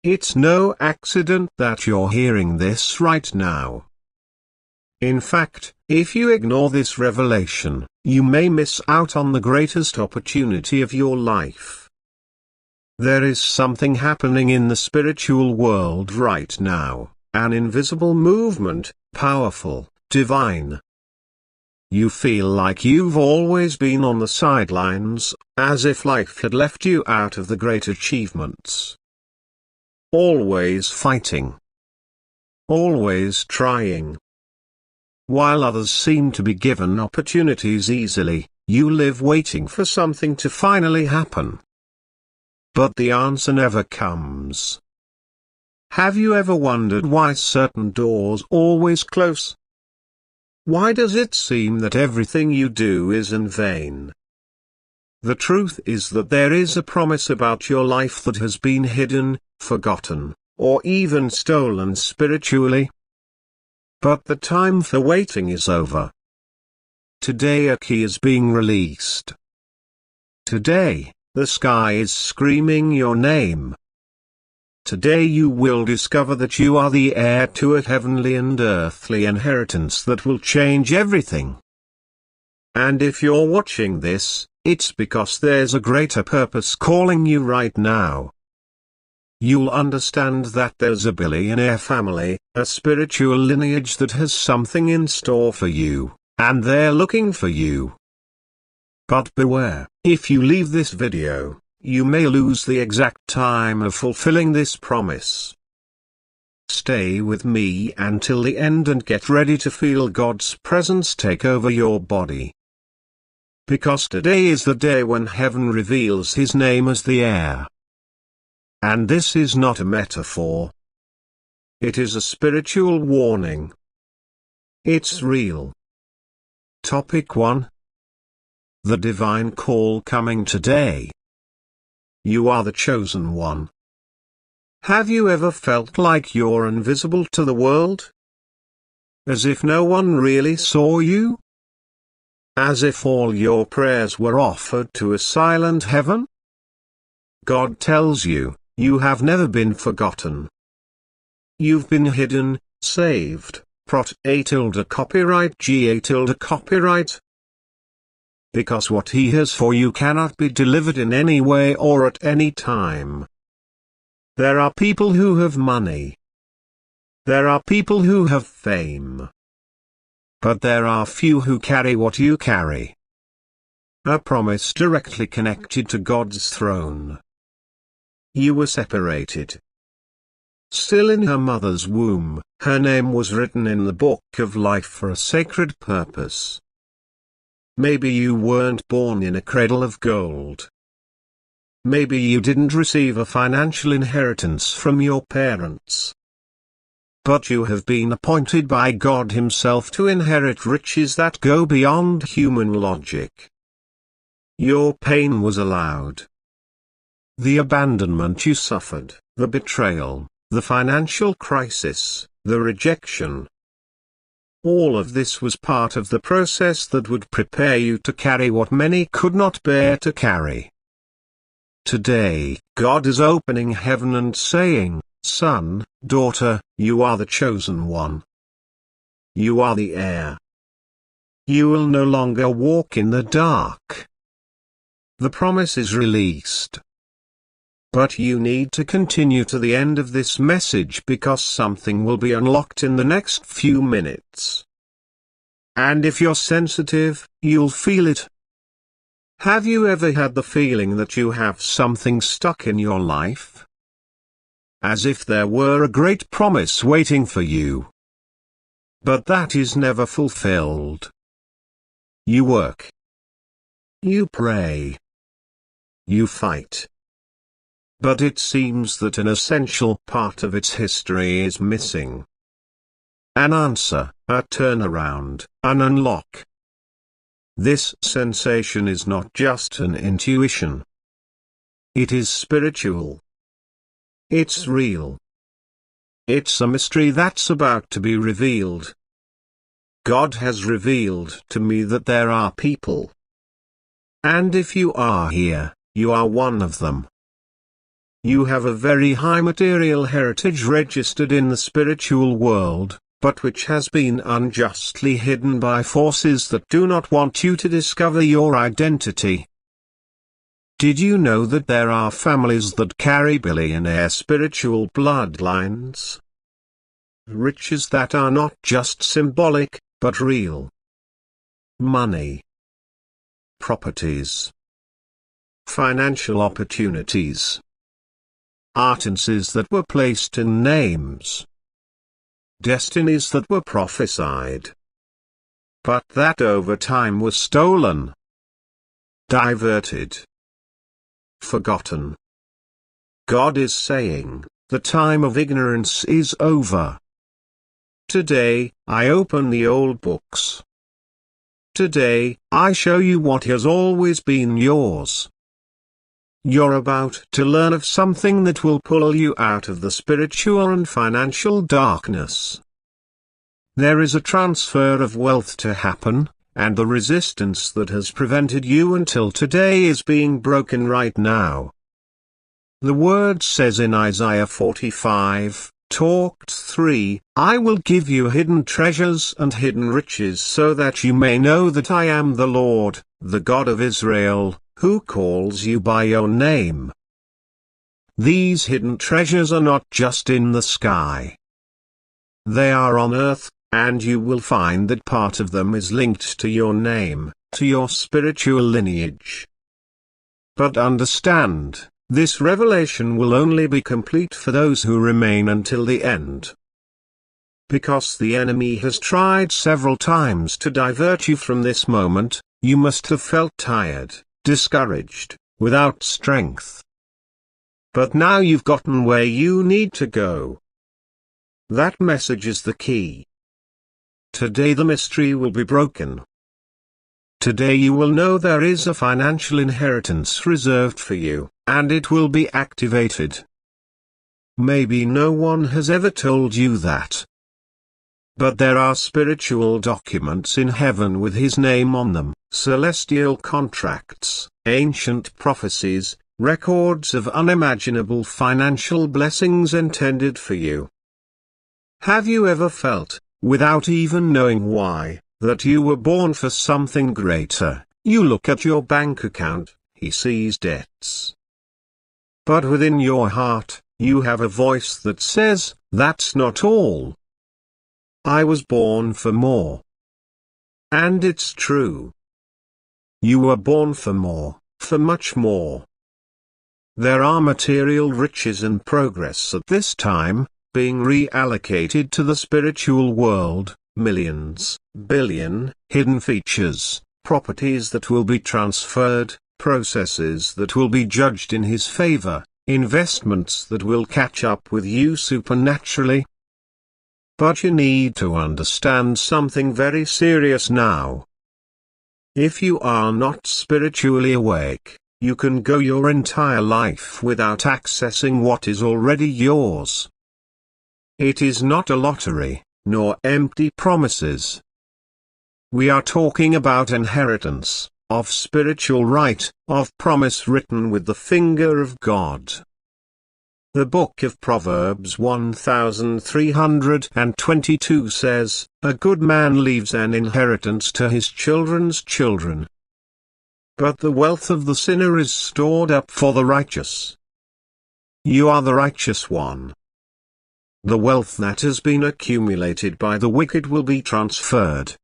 It's no accident that you're hearing this right now. In fact, if you ignore this revelation, you may miss out on the greatest opportunity of your life. There is something happening in the spiritual world right now, an invisible movement, powerful, divine. You feel like you've always been on the sidelines, as if life had left you out of the great achievements. Always fighting. Always trying. While others seem to be given opportunities easily, you live waiting for something to finally happen. But the answer never comes. Have you ever wondered why certain doors always close? Why does it seem that everything you do is in vain? The truth is that there is a promise about your life that has been hidden, forgotten, or even stolen spiritually. But the time for waiting is over. Today a key is being released. Today, the sky is screaming your name. Today you will discover that you are the heir to a heavenly and earthly inheritance that will change everything. And if you're watching this, it's because there's a greater purpose calling you right now. You'll understand that there's a billionaire family, a spiritual lineage that has something in store for you, and they're looking for you. But beware, if you leave this video, you may lose the exact time of fulfilling this promise. Stay with me until the end and get ready to feel God's presence take over your body. Because today is the day when heaven reveals His name as the heir. And this is not a metaphor. It is a spiritual warning. It's real. Topic 1. The divine call coming today. You are the chosen one. Have you ever felt like you're invisible to the world? As if no one really saw you? As if all your prayers were offered to a silent heaven? God tells you, you have never been forgotten. You've been hidden, saved, prot A tilde copyright GA tilde copyright. Because what He has for you cannot be delivered in any way or at any time. There are people who have money. There are people who have fame. But there are few who carry what you carry. A promise directly connected to God's throne. You were separated. Still in her mother's womb, her name was written in the book of life for a sacred purpose. Maybe you weren't born in a cradle of gold. Maybe you didn't receive a financial inheritance from your parents. But you have been appointed by God Himself to inherit riches that go beyond human logic. Your pain was allowed. The abandonment you suffered, the betrayal, the financial crisis, the rejection. All of this was part of the process that would prepare you to carry what many could not bear to carry. Today, God is opening heaven and saying, son, daughter, you are the chosen one. You are the heir. You will no longer walk in the dark. The promise is released. But you need to continue to the end of this message because something will be unlocked in the next few minutes. And if you're sensitive, you'll feel it. Have you ever had the feeling that you have something stuck in your life? As if there were a great promise waiting for you. But that is never fulfilled. You work. You pray. You fight. But it seems that an essential part of its history is missing. An answer, a turnaround, an unlock. This sensation is not just an intuition. It is spiritual. It's real. It's a mystery that's about to be revealed. God has revealed to me that there are people. And if you are here, you are one of them. you have a very high material heritage registered in the spiritual world, but which has been unjustly hidden by forces that do not want you to discover your identity. Did you know that there are families that carry billionaire spiritual bloodlines? Riches that are not just symbolic, but real. Money, properties, financial opportunities, artisances that were placed in names, destinies that were prophesied, but that over time were stolen, diverted, forgotten. God is saying, the time of ignorance is over. Today, I open the old books. Today, I show you what has always been yours. You're about to learn of something that will pull you out of the spiritual and financial darkness. There is a transfer of wealth to happen, and the resistance that has prevented you until today is being broken right now. The word says in Isaiah 45, Talked 3, I will give you hidden treasures and hidden riches so that you may know that I am the Lord, the God of Israel, who calls you by your name. These hidden treasures are not just in the sky. They are on earth, and you will find that part of them is linked to your name, to your spiritual lineage. But understand, this revelation will only be complete for those who remain until the end. Because the enemy has tried several times to divert you from this moment, you must have felt tired, discouraged, without strength. But now you've gotten where you need to go. That message is the key. Today the mystery will be broken. Today you will know there is a financial inheritance reserved for you, and it will be activated. Maybe no one has ever told you that. But there are spiritual documents in heaven with his name on them, celestial contracts, ancient prophecies, records of unimaginable financial blessings intended for you. Have you ever felt, without even knowing why, that you were born for something greater? You look at your bank account, he sees debts. But within your heart, you have a voice that says, that's not all. I was born for more. And it's true. You were born for more, for much more. There are material riches in progress at this time, being reallocated to the spiritual world, millions, billion, hidden features, properties that will be transferred, processes that will be judged in his favor, investments that will catch up with you supernaturally. But you need to understand something very serious now. If you are not spiritually awake, you can go your entire life without accessing what is already yours. It is not a lottery, nor empty promises. We are talking about inheritance, of spiritual right, of promise written with the finger of God. The book of Proverbs 1322 says, a good man leaves an inheritance to his children's children. But the wealth of the sinner is stored up for the righteous. You are the righteous one. The wealth that has been accumulated by the wicked will be transferred.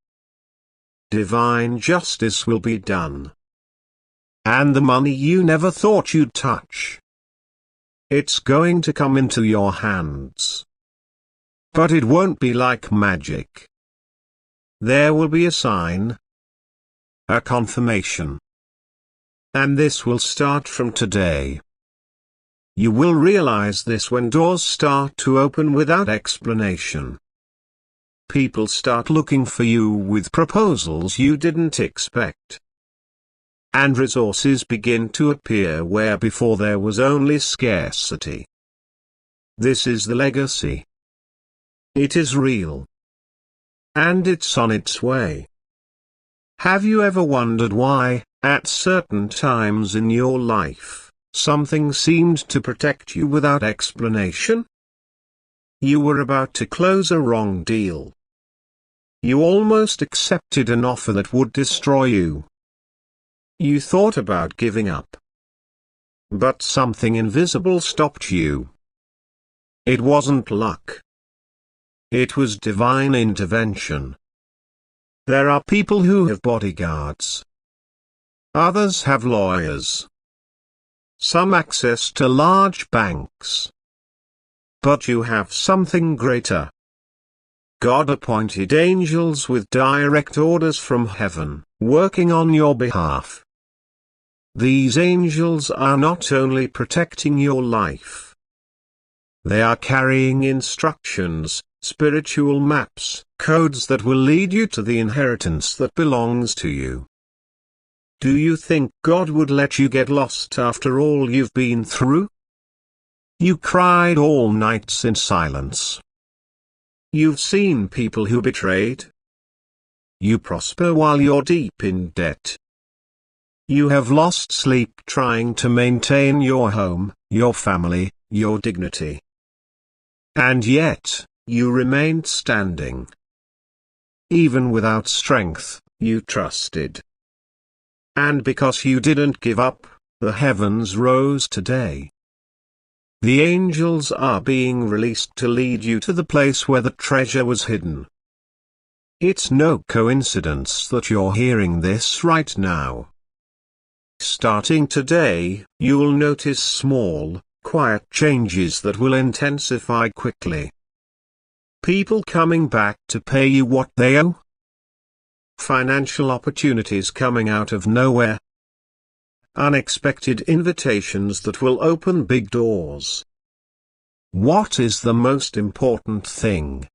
Divine justice will be done. And the money you never thought you'd touch, it's going to come into your hands. But it won't be like magic. There will be a sign, a confirmation. And this will start from today. You will realize this when doors start to open without explanation. People start looking for you with proposals you didn't expect. And resources begin to appear where before there was only scarcity. This is the legacy. It is real. And it's on its way. Have you ever wondered why, at certain times in your life, something seemed to protect you without explanation. You were about to close a wrong deal. You almost accepted an offer that would destroy you. You thought about giving up. But something invisible stopped you. It wasn't luck. It was divine intervention. There are people who have bodyguards. Others have lawyers. Some access to large banks. But you have something greater. God appointed angels with direct orders from heaven, working on your behalf. These angels are not only protecting your life. They are carrying instructions, spiritual maps, codes that will lead you to the inheritance that belongs to you. Do you think God would let you get lost after all you've been through? You cried all nights in silence. You've seen people who betrayed. You prosper while you're deep in debt. You have lost sleep trying to maintain your home, your family, your dignity. And yet, you remained standing. Even without strength, you trusted. And because you didn't give up, the heavens rose today. The angels are being released to lead you to the place where the treasure was hidden. It's no coincidence that you're hearing this right now. Starting today, you'll notice small, quiet changes that will intensify quickly. People coming back to pay you what they owe. Financial opportunities coming out of nowhere. Unexpected invitations that will open big doors. What is the most important thing?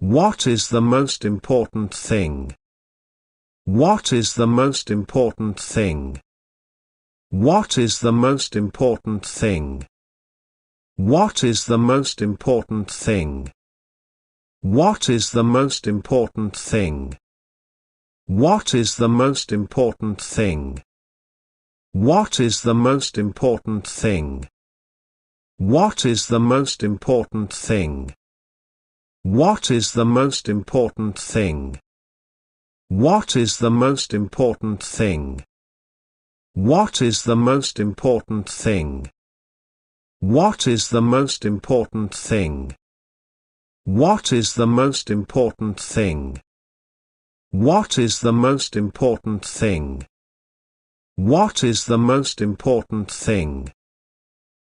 What is the most important thing? What is the most important thing? What is the most important thing? What is the most important thing? What is the most important thing? What is the most important thing? What is the most important thing? What is the most important thing? What is the most important thing? What is the most important thing? What is the most important thing? What is the most important thing? What is the most important thing? What is the most important thing? What is the most important thing?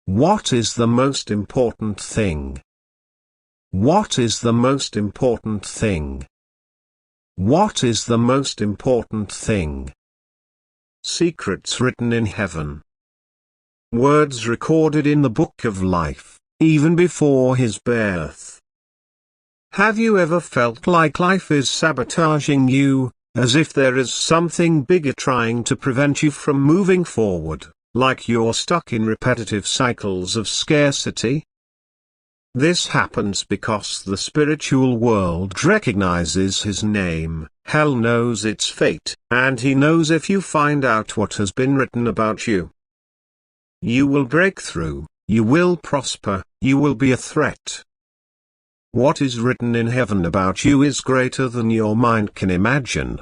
What is the most important thing? What is the most important thing? What is the most important thing? Secrets written in heaven. Words recorded in the book of life, even before his birth. Have you ever felt like life is sabotaging you, as if there is something bigger trying to prevent you from moving forward, like you're stuck in repetitive cycles of scarcity? This happens because the spiritual world recognizes his name, hell knows its fate, and he knows if you find out what has been written about you. You will break through, you will prosper, you will be a threat. What is written in heaven about you is greater than your mind can imagine.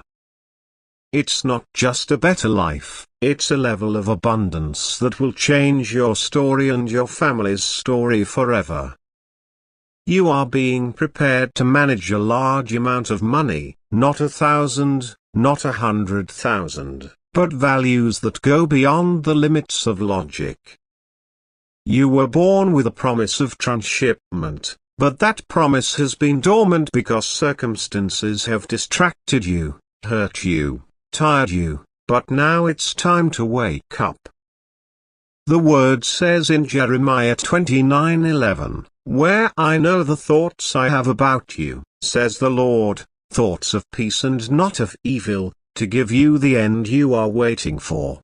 It's not just a better life, it's a level of abundance that will change your story and your family's story forever. You are being prepared to manage a large amount of money, not 1,000, not 100,000, but values that go beyond the limits of logic. You were born with a promise of transshipment, but that promise has been dormant because circumstances have distracted you, hurt you, tired you, but now it's time to wake up. The word says in Jeremiah 29:11, "Where I know the thoughts I have about you, says the Lord, thoughts of peace and not of evil, to give you the end you are waiting for."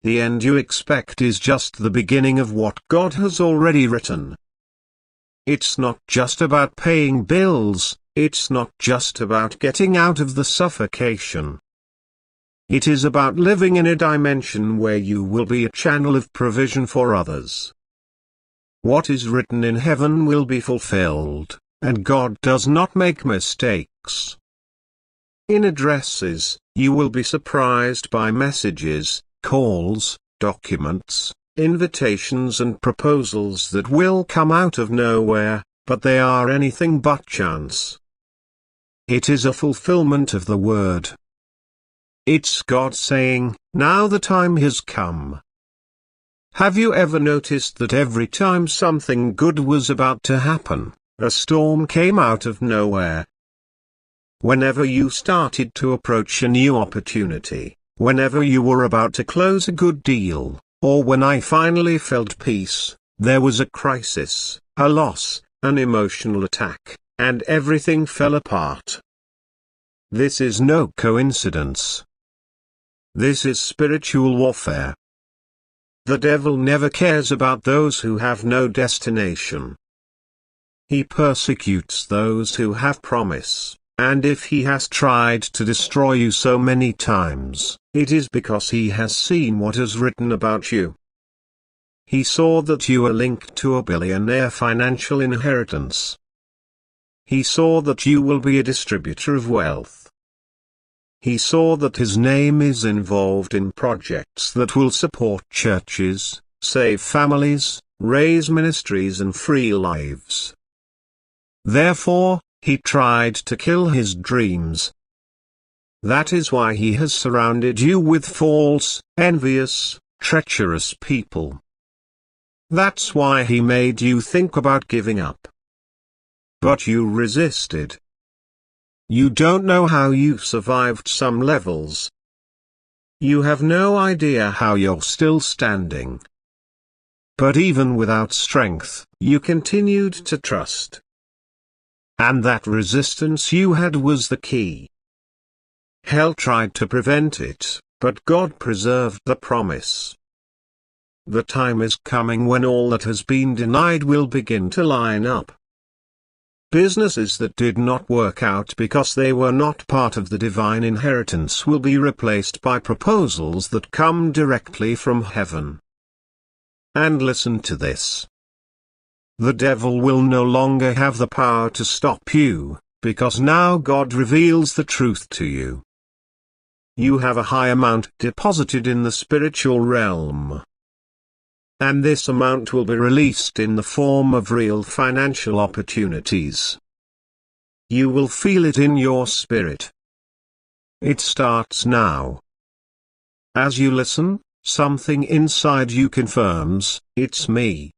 The end you expect is just the beginning of what God has already written. It's not just about paying bills, it's not just about getting out of the suffocation. It is about living in a dimension where you will be a channel of provision for others. What is written in heaven will be fulfilled, and God does not make mistakes. In addresses, you will be surprised by messages, calls, documents, invitations and proposals that will come out of nowhere, but they are anything but chance. It is a fulfillment of the word. It's God saying, now the time has come. Have you ever noticed that every time something good was about to happen, a storm came out of nowhere? Whenever you started to approach a new opportunity, whenever you were about to close a good deal, or when I finally felt peace, there was a crisis, a loss, an emotional attack, and everything fell apart. This is no coincidence. This is spiritual warfare. The devil never cares about those who have no destination. He persecutes those who have promise, and if he has tried to destroy you so many times, it is because he has seen what is written about you. He saw that you are linked to a billionaire financial inheritance. He saw that you will be a distributor of wealth. He saw that his name is involved in projects that will support churches, save families, raise ministries and free lives. Therefore, he tried to kill his dreams. That is why he has surrounded you with false, envious, treacherous people. That's why he made you think about giving up. But you resisted. You don't know how you survived some levels. You have no idea how you're still standing. But even without strength, you continued to trust. And that resistance you had was the key. Hell tried to prevent it, but God preserved the promise. The time is coming when all that has been denied will begin to line up. Businesses that did not work out because they were not part of the divine inheritance will be replaced by proposals that come directly from heaven. And listen to this. The devil will no longer have the power to stop you, because now God reveals the truth to you. You have a high amount deposited in the spiritual realm. And this amount will be released in the form of real financial opportunities. You will feel it in your spirit. It starts now. As you listen, something inside you confirms, it's me.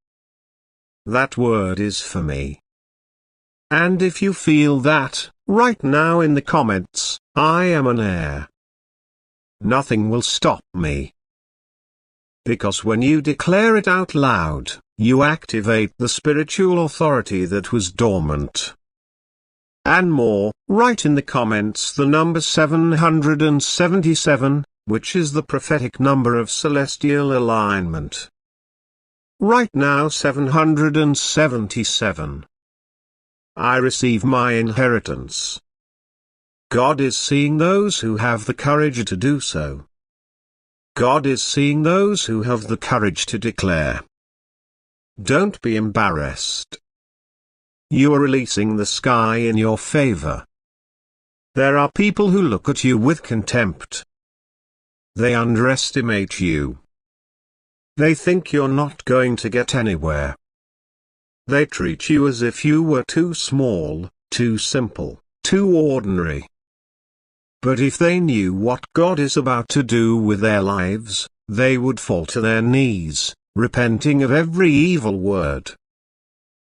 That word is for me. And if you feel that, right now in the comments, I am an heir. Nothing will stop me. Because when you declare it out loud, you activate the spiritual authority that was dormant. And more, write in the comments the number 777, which is the prophetic number of celestial alignment. Right now 777. I receive my inheritance. God is seeing those who have the courage to do so. God is seeing those who have the courage to declare. Don't be embarrassed. You are releasing the sky in your favor. There are people who look at you with contempt. They underestimate you. They think you're not going to get anywhere. They treat you as if you were too small, too simple, too ordinary. But if they knew what God is about to do with their lives, they would fall to their knees, repenting of every evil word.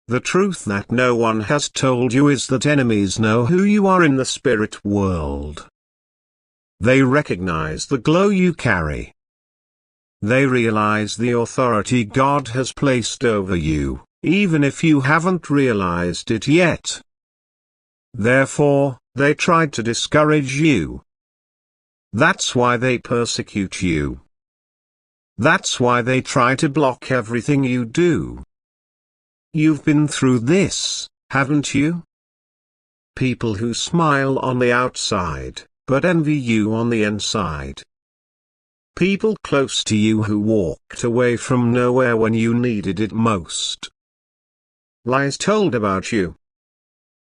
The truth that no one has told you is that enemies know who you are in the spirit world. They recognize the glow you carry. They realize the authority God has placed over you, even if you haven't realized it yet. Therefore, they tried to discourage you. That's why they persecute you. That's why they try to block everything you do. You've been through this, haven't you? People who smile on the outside, but envy you on the inside. People close to you who walked away from nowhere when you needed it most. Lies told about you.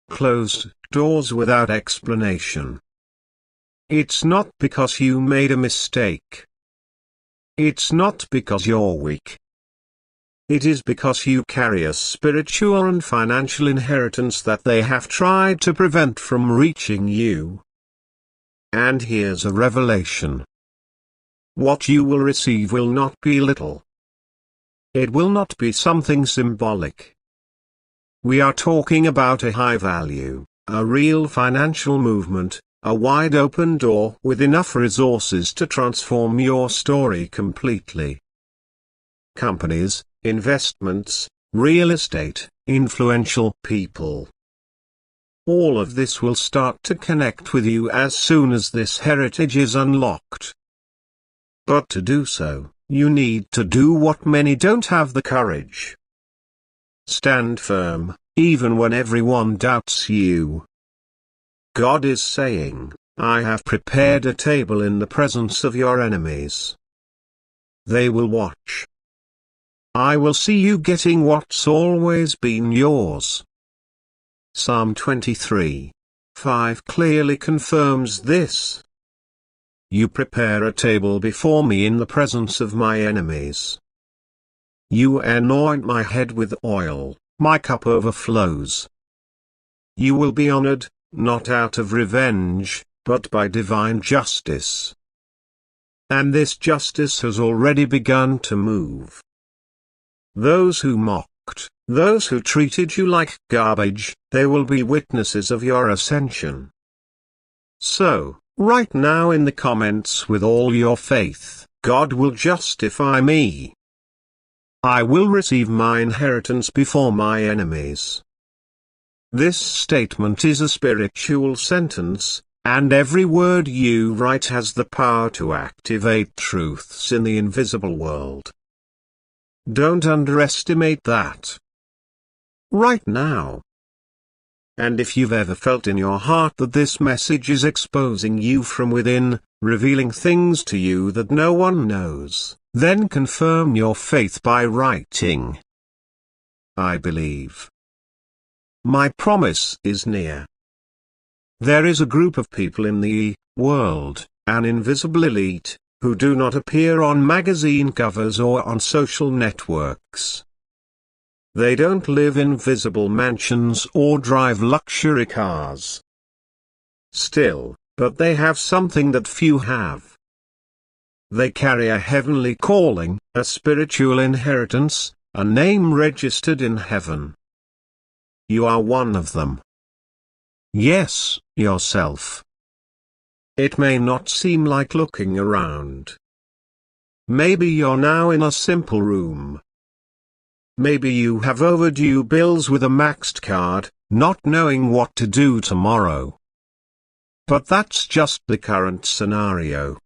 Closed doors without explanation. It's not because you made a mistake. It's not because you're weak. It is because you carry a spiritual and financial inheritance that they have tried to prevent from reaching you. And here's a revelation. What you will receive will not be little. It will not be something symbolic. We are talking about a high value, a real financial movement, a wide open door with enough resources to transform your story completely. Companies, investments, real estate, influential people. All of this will start to connect with you as soon as this heritage is unlocked. But to do so, you need to do what many don't have the courage. Stand firm, even when everyone doubts you. God is saying, I have prepared a table in the presence of your enemies. They will watch. I will see you getting what's always been yours. Psalm 23:5 clearly confirms this. You prepare a table before me in the presence of my enemies. You anoint my head with oil, my cup overflows. You will be honored, not out of revenge, but by divine justice. And this justice has already begun to move. Those who mocked, those who treated you like garbage, they will be witnesses of your ascension. So, right now in the comments with all your faith, God will justify me. I will receive my inheritance before my enemies. This statement is a spiritual sentence, and every word you write has the power to activate truths in the invisible world. Don't underestimate that. Right now. And if you've ever felt in your heart that this message is exposing you from within, revealing things to you that no one knows, then confirm your faith by writing, I believe. My promise is near. There is a group of people in the world, an invisible elite, who do not appear on magazine covers or on social networks. They don't live in visible mansions or drive luxury cars. Still, but they have something that few have. They carry a heavenly calling, a spiritual inheritance, a name registered in heaven. You are one of them. Yes, yourself. It may not seem like looking around. Maybe you're now in a simple room. Maybe you have overdue bills with a maxed card, not knowing what to do tomorrow. But that's just the current scenario.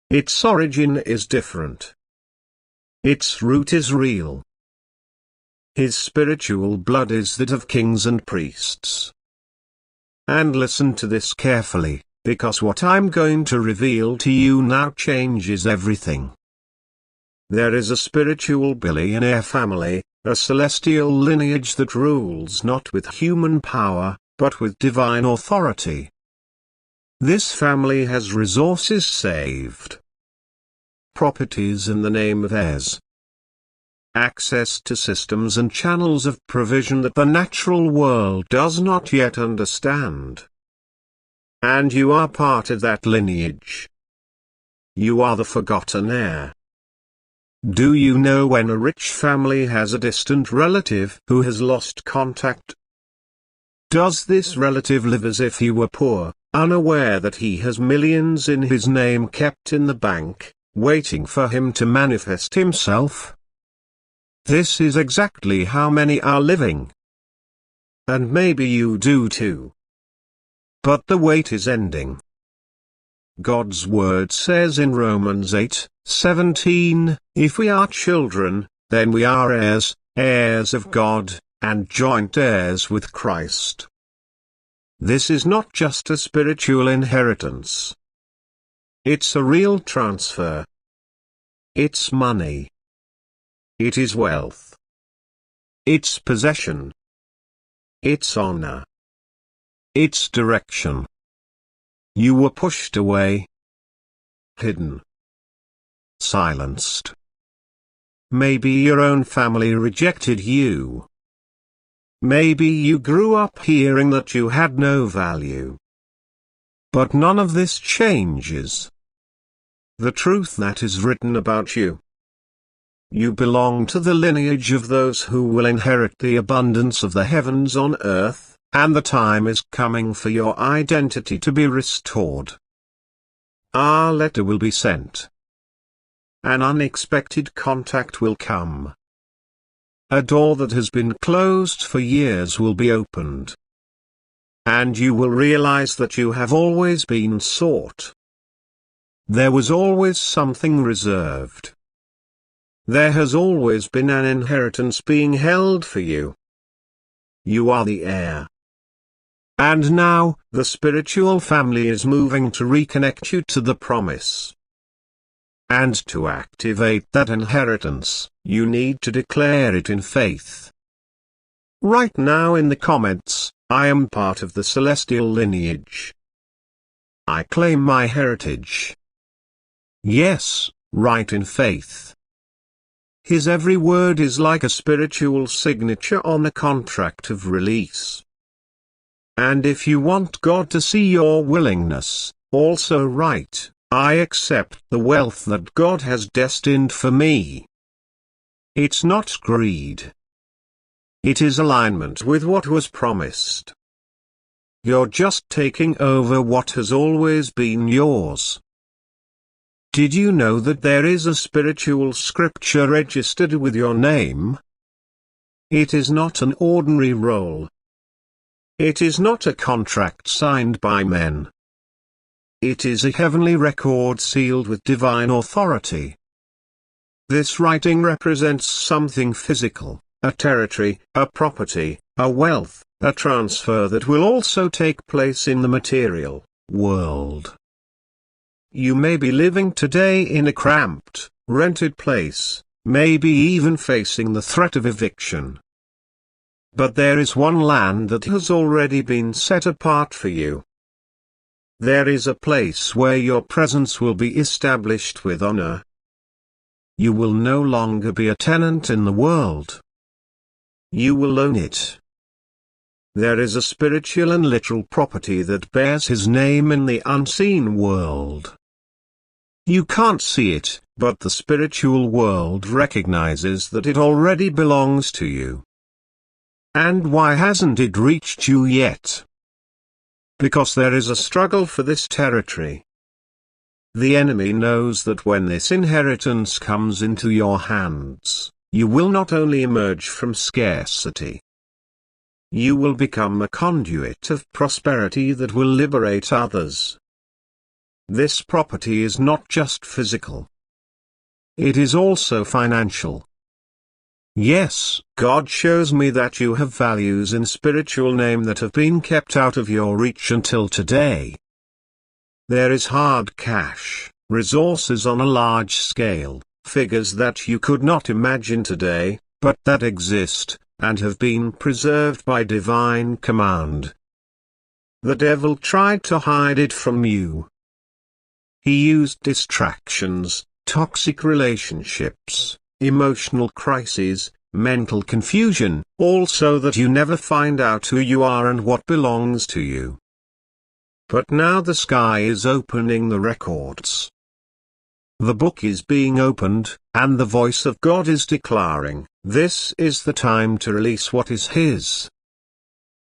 Its origin is different. Its root is real. His spiritual blood is that of kings and priests. And listen to this carefully, because what I'm going to reveal to you now changes everything. There is a spiritual billionaire family, a celestial lineage that rules not with human power, but with divine authority. This family has resources saved, properties in the name of heirs, access to systems and channels of provision that the natural world does not yet understand. And you are part of that lineage. You are the forgotten heir. Do you know when a rich family has a distant relative who has lost contact? Does this relative live as if he were poor, unaware that he has millions in his name kept in the bank, waiting for him to manifest himself? This is exactly how many are living. And maybe you do too. But the wait is ending. God's word says in Romans 8:17, if we are children, then we are heirs, heirs of God, and joint heirs with Christ. This is not just a spiritual inheritance. It's a real transfer. It's money. It is wealth. It's possession. It's honor. It's direction. You were pushed away, hidden, silenced. Maybe your own family rejected you. Maybe you grew up hearing that you had no value. But none of this changes the truth that is written about you. You belong to the lineage of those who will inherit the abundance of the heavens on earth, and the time is coming for your identity to be restored. Our letter will be sent. An unexpected contact will come. A door that has been closed for years will be opened. And you will realize that you have always been sought. There was always something reserved. There has always been an inheritance being held for you. You are the heir. And now, the spiritual family is moving to reconnect you to the promise. And to activate that inheritance, you need to declare it in faith. Right now in the comments, I am part of the celestial lineage. I claim my heritage. Yes, write in faith. His every word is like a spiritual signature on a contract of release. And if you want God to see your willingness, also write, I accept the wealth that God has destined for me. It's not greed. It is alignment with what was promised. You're just taking over what has always been yours. Did you know that there is a spiritual scripture registered with your name? It is not an ordinary roll. It is not a contract signed by men. It is a heavenly record sealed with divine authority. This writing represents something physical, a territory, a property, a wealth, a transfer that will also take place in the material world. You may be living today in a cramped, rented place, maybe even facing the threat of eviction. But there is one land that has already been set apart for you. There is a place where your presence will be established with honor. You will no longer be a tenant in the world. You will own it. There is a spiritual and literal property that bears his name in the unseen world. You can't see it, but the spiritual world recognizes that it already belongs to you. And why hasn't it reached you yet? Because there is a struggle for this territory. The enemy knows that when this inheritance comes into your hands, you will not only emerge from scarcity. You will become a conduit of prosperity that will liberate others. This property is not just physical. It is also financial. Yes, God shows me that you have values in spiritual name that have been kept out of your reach until today. There is hard cash, resources on a large scale, figures that you could not imagine today, but that exist, and have been preserved by divine command. The devil tried to hide it from you. He used distractions, toxic relationships, emotional crises, mental confusion, all so that you never find out who you are and what belongs to you. But now the sky is opening the records. The book is being opened, and the voice of God is declaring, this is the time to release what is His.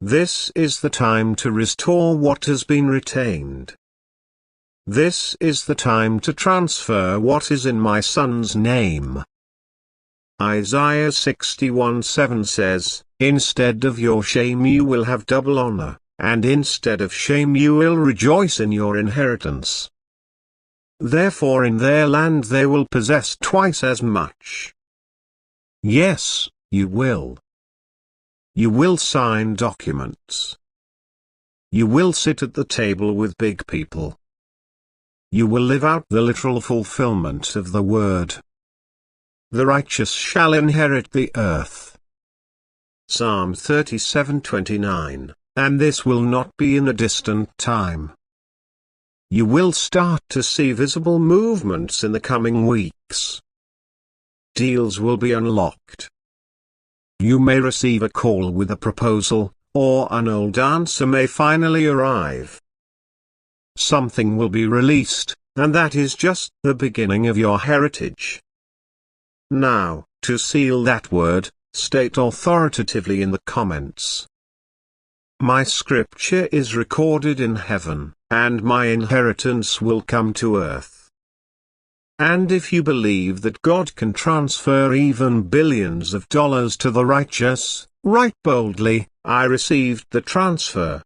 This is the time to restore what has been retained. This is the time to transfer what is in my Son's name. Isaiah 61:7 says, instead of your shame you will have double honor, and instead of shame you will rejoice in your inheritance. Therefore in their land they will possess twice as much. Yes, you will. You will sign documents. You will sit at the table with big people. You will live out the literal fulfillment of the word. The righteous shall inherit the earth. Psalm 37:29, and this will not be in a distant time. You will start to see visible movements in the coming weeks. Deals will be unlocked. You may receive a call with a proposal, or an old answer may finally arrive. Something will be released, and that is just the beginning of your heritage. Now, to seal that word, state authoritatively in the comments: my scripture is recorded in heaven, and my inheritance will come to earth. And if you believe that God can transfer even billions of dollars to the righteous, write boldly, I received the transfer.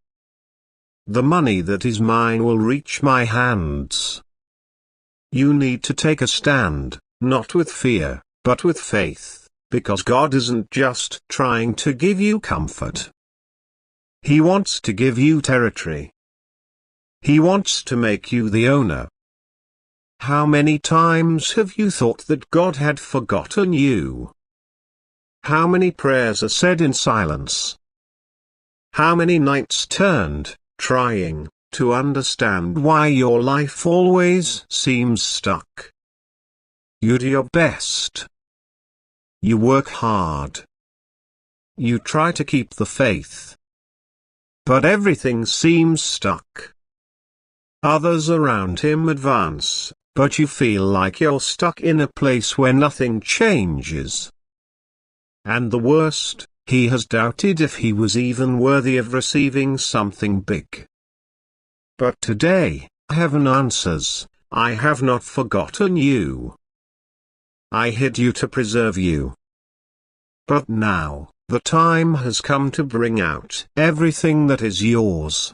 The money that is mine will reach my hands. You need to take a stand, not with fear, but with faith, because God isn't just trying to give you comfort. He wants to give you territory. He wants to make you the owner. How many times have you thought that God had forgotten you? How many prayers are said in silence? How many nights turned, trying to understand why your life always seems stuck? You do your best. You work hard. You try to keep the faith. But everything seems stuck. Others around him advance, but you feel like you're stuck in a place where nothing changes. And the worst, he has doubted if he was even worthy of receiving something big. But today, heaven answers, I have not forgotten you. I hid you to preserve you. But now, the time has come to bring out everything that is yours.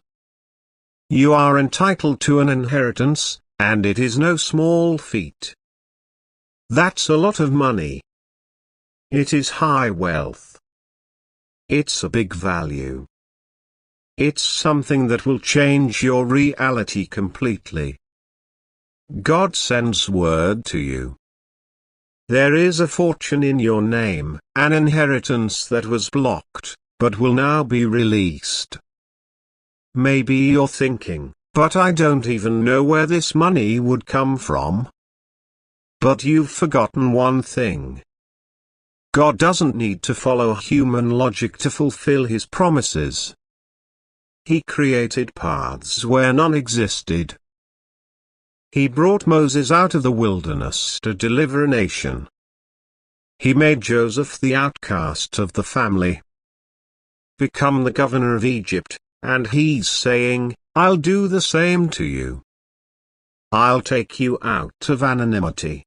You are entitled to an inheritance, and it is no small feat. That's a lot of money. It is high wealth. It's a big value. It's something that will change your reality completely. God sends word to you. There is a fortune in your name, an inheritance that was blocked, but will now be released. Maybe you're thinking, but I don't even know where this money would come from. But you've forgotten one thing. God doesn't need to follow human logic to fulfill his promises. He created paths where none existed. He brought Moses out of the wilderness to deliver a nation. He made Joseph the outcast of the family become the governor of Egypt, and he's saying, I'll do the same to you. I'll take you out of anonymity.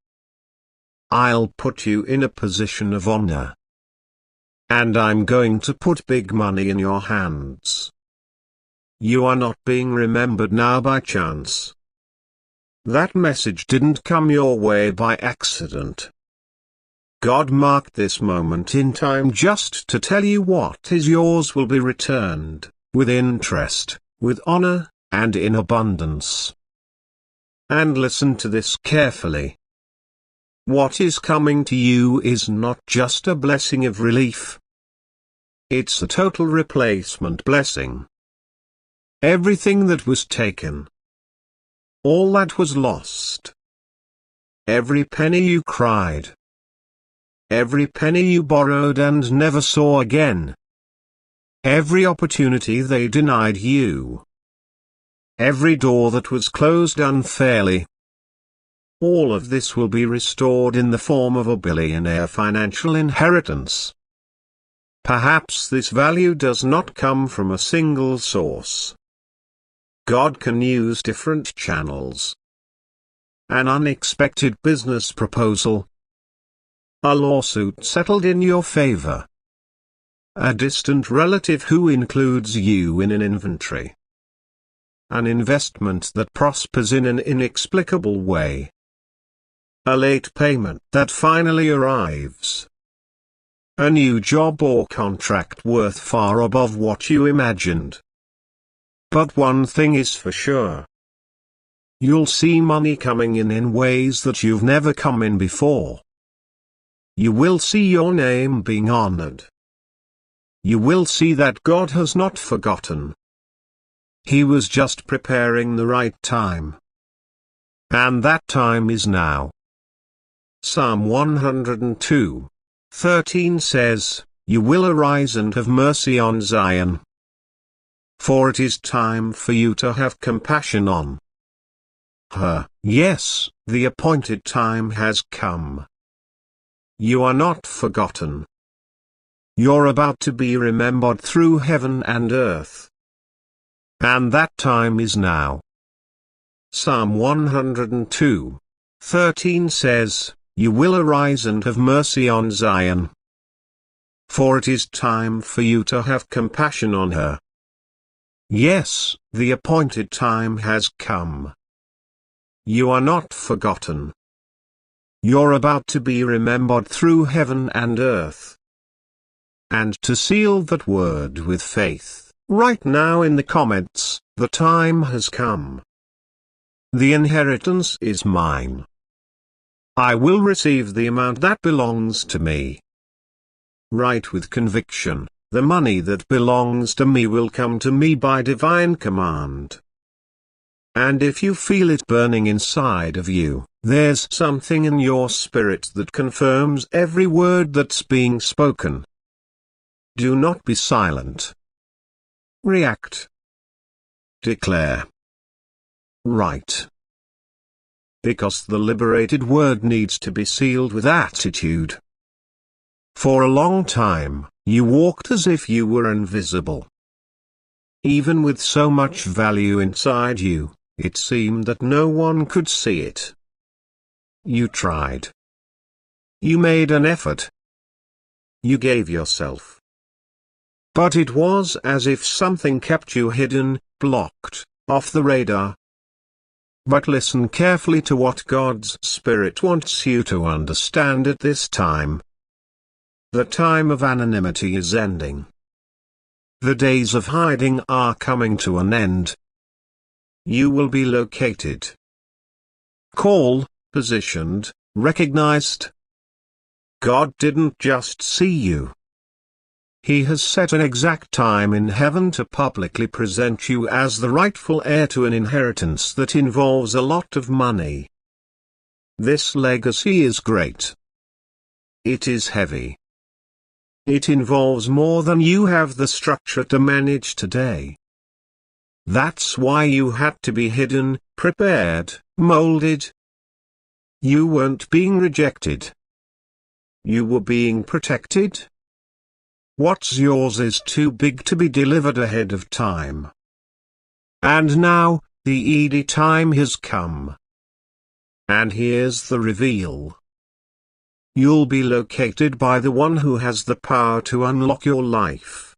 I'll put you in a position of honor. And I'm going to put big money in your hands. You are not being remembered now by chance. That message didn't come your way by accident. God marked this moment in time just to tell you what is yours will be returned, with interest, with honor, and in abundance. And listen to this carefully. What is coming to you is not just a blessing of relief. It's a total replacement blessing. Everything that was taken, all that was lost, every penny you cried, every penny you borrowed and never saw again, every opportunity they denied you, every door that was closed unfairly, all of this will be restored in the form of a billionaire financial inheritance. Perhaps this value does not come from a single source. God can use different channels. An unexpected business proposal. A lawsuit settled in your favor. A distant relative who includes you in an inventory. An investment that prospers in an inexplicable way. A late payment that finally arrives. A new job or contract worth far above what you imagined. But one thing is for sure. You'll see money coming in ways that you've never come in before. You will see your name being honored. You will see that God has not forgotten. He was just preparing the right time. And that time is now. Psalm 102:13 says, "You will arise and have mercy on Zion. For it is time for you to have compassion on her." Yes, the appointed time has come. You are not forgotten. You're about to be remembered through heaven and earth. And that time is now. Psalm 102:13 says, "You will arise and have mercy on Zion. For it is time for you to have compassion on her." Yes, the appointed time has come. You are not forgotten. You're about to be remembered through heaven and earth. And to seal that word with faith, right now in the comments, the time has come. The inheritance is mine. I will receive the amount that belongs to me. Write with conviction, the money that belongs to me will come to me by divine command. And if you feel it burning inside of you, there's something in your spirit that confirms every word that's being spoken. Do not be silent. React. Declare. Write. Because the liberated word needs to be sealed with attitude. For a long time, you walked as if you were invisible. Even with so much value inside you, it seemed that no one could see it. You tried. You made an effort. You gave yourself. But it was as if something kept you hidden, blocked, off the radar. But listen carefully to what God's Spirit wants you to understand at this time. The time of anonymity is ending. The days of hiding are coming to an end. You will be located, called, positioned, recognized. God didn't just see you. He has set an exact time in heaven to publicly present you as the rightful heir to an inheritance that involves a lot of money. This legacy is great. It is heavy. It involves more than you have the structure to manage today. That's why you had to be hidden, prepared, molded. You weren't being rejected. You were being protected. What's yours is too big to be delivered ahead of time. And now, the ED time has come. And here's the reveal. You'll be located by the one who has the power to unlock your life.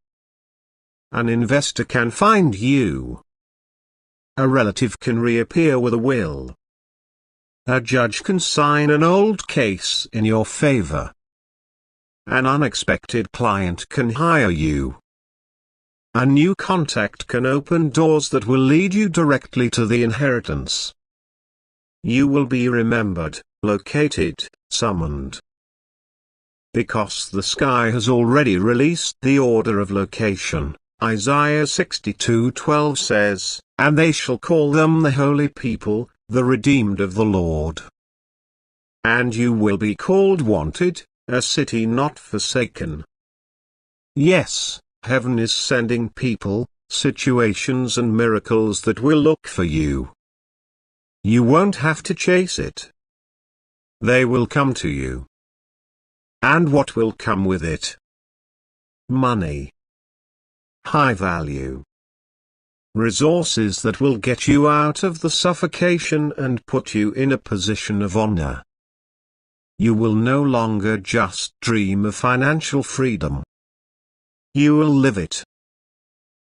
An investor can find you. A relative can reappear with a will. A judge can sign an old case in your favor. An unexpected client can hire you. A new contact can open doors that will lead you directly to the inheritance. You will be remembered, located, summoned. Because the sky has already released the order of location, Isaiah 62:12 says, "And they shall call them the holy people, the redeemed of the Lord." And you will be called wanted, a city not forsaken. Yes, heaven is sending people, situations and miracles that will look for you. You won't have to chase it. They will come to you. And what will come with it? Money. High value. Resources that will get you out of the suffocation and put you in a position of honor. You will no longer just dream of financial freedom. You will live it.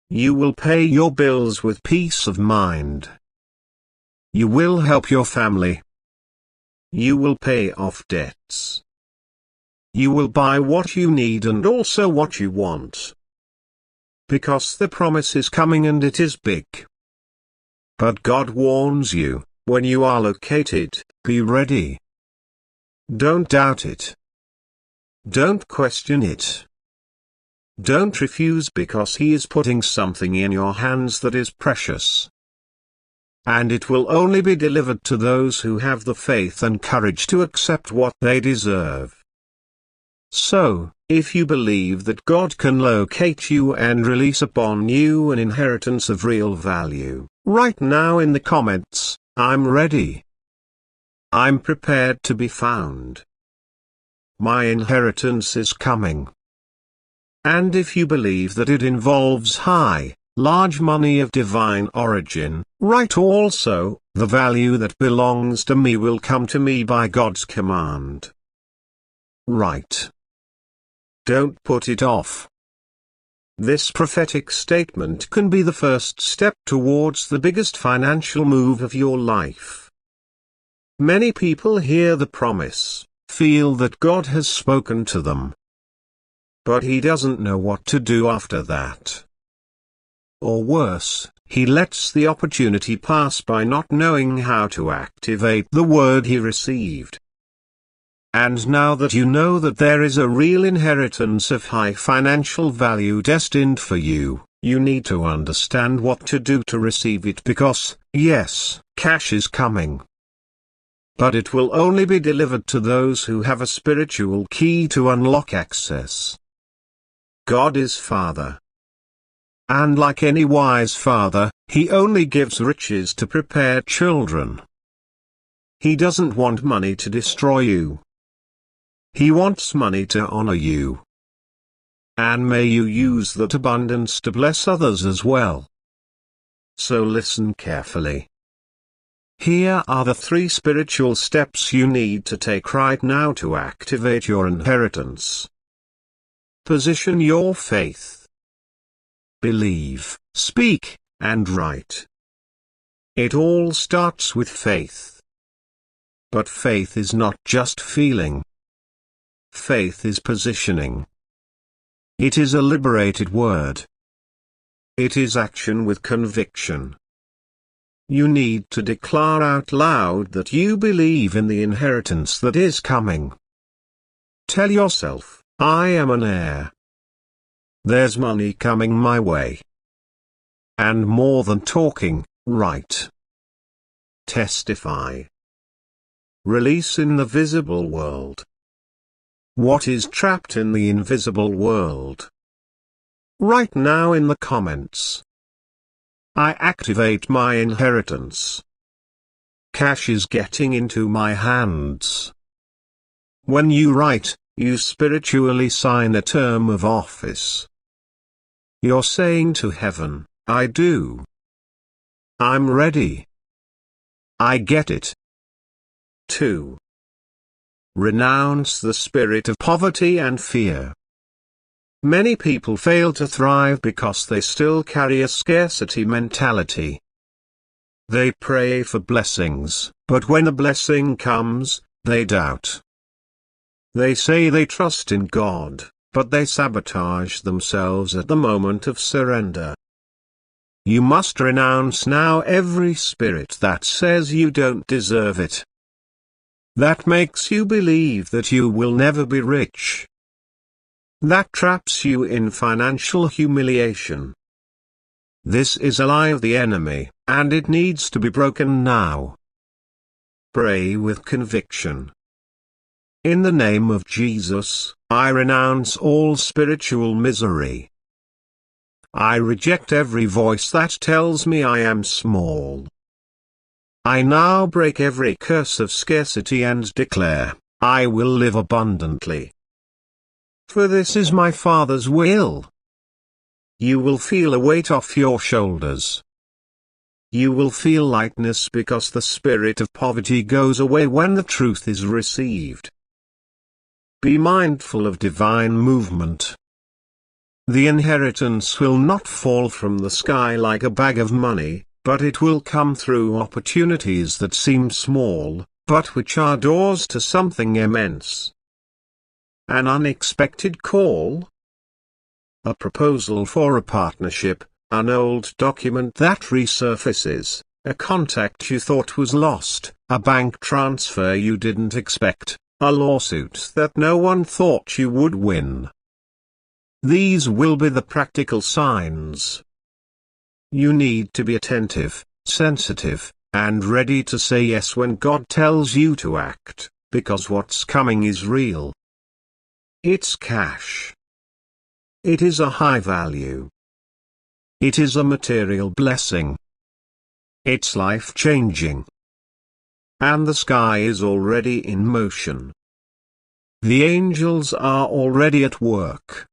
You will pay your bills with peace of mind. You will help your family. You will pay off debts. You will buy what you need and also what you want. because the promise is coming and it is big. But God warns you, when you are located, be ready. Don't doubt it. Don't question it. Don't refuse, because He is putting something in your hands that is precious. And it will only be delivered to those who have the faith and courage to accept what they deserve. So, if you believe that God can locate you and release upon you an inheritance of real value, write now in the comments, I'm ready. I'm prepared to be found. My inheritance is coming. And if you believe that it involves large money of divine origin, write also, the value that belongs to me will come to me by God's command. Write. Don't put it off. This prophetic statement can be the first step towards the biggest financial move of your life. Many people hear the promise, feel that God has spoken to them, but He doesn't know what to do after that. Or worse, he lets the opportunity pass by not knowing how to activate the word he received. And now that you know that there is a real inheritance of high financial value destined for you, you need to understand what to do to receive it, because, yes, cash is coming. But it will only be delivered to those who have a spiritual key to unlock access. God is Father. And like any wise father, He only gives riches to prepare children. He doesn't want money to destroy you. He wants money to honor you. And may you use that abundance to bless others as well. So listen carefully. Here are the 3 spiritual steps you need to take right now to activate your inheritance. Position your faith. Believe, speak, and write. It all starts with faith. But faith is not just feeling. Faith is positioning. It is a liberated word. It is action with conviction. You need to declare out loud that you believe in the inheritance that is coming. Tell yourself, I am an heir. There's money coming my way. And more than talking, write. Testify. Release in the visible world. What is trapped in the invisible world? Write now in the comments. I activate my inheritance. Cash is getting into my hands. When you write, you spiritually sign a term of office. You're saying to heaven, I do. I'm ready. I get it. 2. Renounce the spirit of poverty and fear. Many people fail to thrive because they still carry a scarcity mentality. They pray for blessings, but when a blessing comes, they doubt. They say they trust in God, but they sabotage themselves at the moment of surrender. You must renounce now every spirit that says you don't deserve it. That makes you believe that you will never be rich. That traps you in financial humiliation. This is a lie of the enemy, and it needs to be broken now. Pray with conviction. In the name of Jesus, I renounce all spiritual misery. I reject every voice that tells me I am small. I now break every curse of scarcity and declare, I will live abundantly. For this is my Father's will. You will feel a weight off your shoulders. You will feel lightness because the spirit of poverty goes away when the truth is received. Be mindful of divine movement. The inheritance will not fall from the sky like a bag of money, but it will come through opportunities that seem small, but which are doors to something immense. An unexpected call? a proposal for a partnership, an old document that resurfaces, a contact you thought was lost, a bank transfer you didn't expect, a lawsuit that no one thought you would win. These will be the practical signs. You need to be attentive, sensitive, and ready to say yes when God tells you to act, because what's coming is real. It's cash. It is a high value. It is a material blessing. It's life-changing. And the sky is already in motion. The angels are already at work.